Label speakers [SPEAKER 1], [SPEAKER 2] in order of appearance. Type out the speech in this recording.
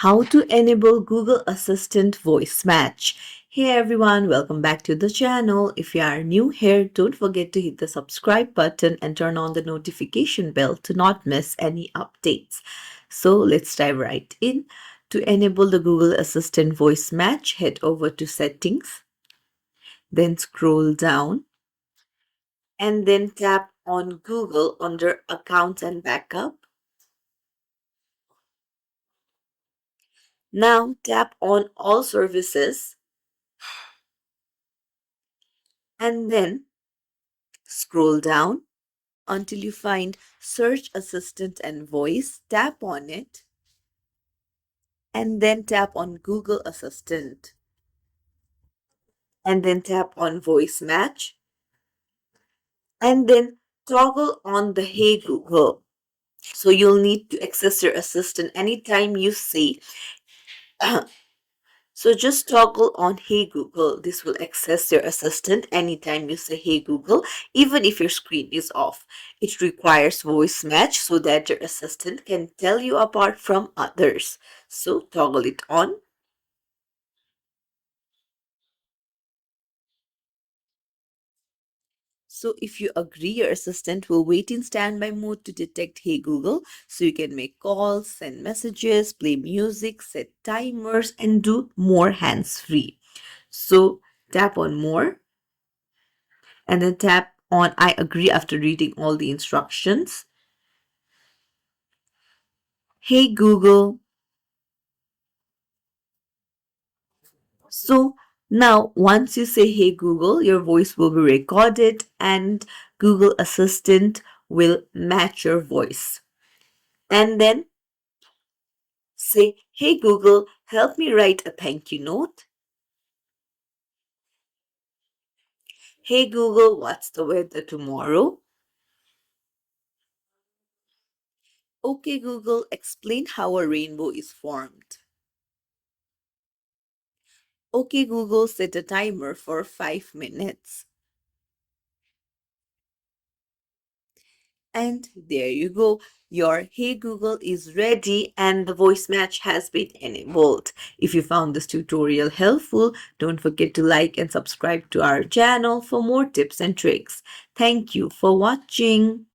[SPEAKER 1] How to enable Google Assistant voice match. Hey everyone, welcome back to the channel. If you are new here, don't forget to hit the subscribe button and turn on the notification bell to not miss any updates. So let's dive right in. To enable the Google Assistant voice match, head over to settings, then scroll down and then tap on Google under accounts and backup. Now tap on all services and then scroll down until you find Search Assistant and Voice. Tap on it and then tap on Google Assistant and then tap on Voice Match and then toggle on the Hey Google. So you'll need to access your assistant anytime you say So just toggle on Hey Google. This will access your assistant anytime you say Hey Google, even if your screen is off. It requires voice match so that your assistant can tell you apart from others. So toggle it on. So if you agree, your assistant will wait in standby mode to detect Hey Google, so you can make calls, send messages, play music, set timers, and do more hands-free. So tap on more and then tap on I agree after reading all the instructions. Hey Google. So now once you say Hey Google, your voice will be recorded and Google Assistant will match your voice. And then say, Hey Google, help me write a thank you note. Hey Google, what's the weather tomorrow? Okay Google, explain how a rainbow is formed. Okay Google, set a timer for 5 minutes. And there you go. Your Hey Google is ready and the voice match has been enabled. If you found this tutorial helpful, don't forget to like and subscribe to our channel for more tips and tricks. Thank you for watching.